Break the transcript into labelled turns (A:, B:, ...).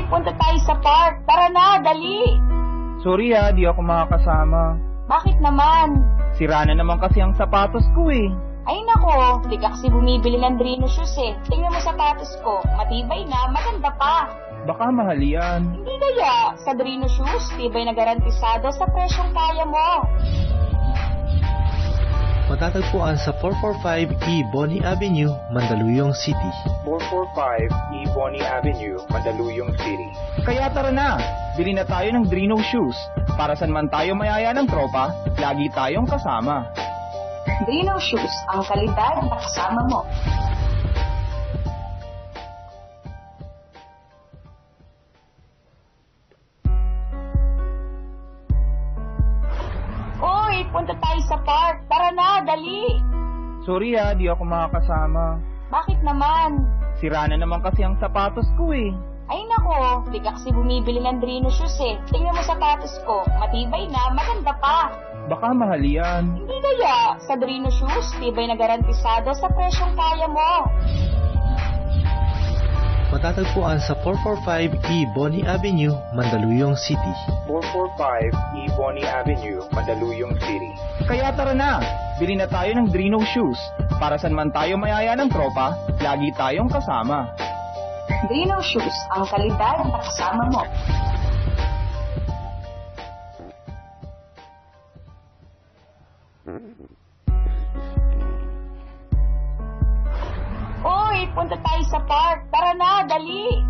A: punta tayo sa park. Tara na, dali.
B: Sorry di ako makakasama.
A: Bakit naman?
B: Sira na naman kasi ang sapatos ko eh.
A: Ay nako, di ka kasi bumibili ng Drino shoes eh. Tingnan mo sapatos ko, matibay na, maganda pa.
B: Baka mahal yan.
A: Hindi kaya, sa Drino shoes, tibay na garantisado sa presyong kaya mo.
C: Matatagpuan sa 445 E. Bonnie Avenue, Mandaluyong City.
D: 445 E. Bonnie Avenue, Mandaluyong City.
B: Kaya tara na, bili na tayo ng Drino shoes. Para saan man tayo mayaya ng tropa, lagi tayong kasama.
A: Drino shoes, ang kalidad na kasama mo. Uy, punta tayo sa park. Tara na, dali.
B: Sorry di ako makakasama.
A: Bakit naman?
B: Sira na naman kasi ang sapatos ko eh.
A: Ay nako, di ka kasi bumibili ng Drino shoes eh. Tingnan mo sapatos ko, matibay na, maganda pa.
B: Baka mahal yan.
A: Hindi kaya, sa Drino shoes, tibay na garantisado sa presyong kaya mo.
C: Matatagpuan sa 445 E. Bonnie Avenue, Mandaluyong City.
D: 445 E. Bonnie Avenue, Mandaluyong City.
B: Kaya tara na, bili na tayo ng Drino shoes. Para saan man tayo mayaya ng tropa, lagi tayong kasama.
A: Drino shoes, ang kalidad na kasama mo. Uy, punta tayo sa park. Tara na, dali.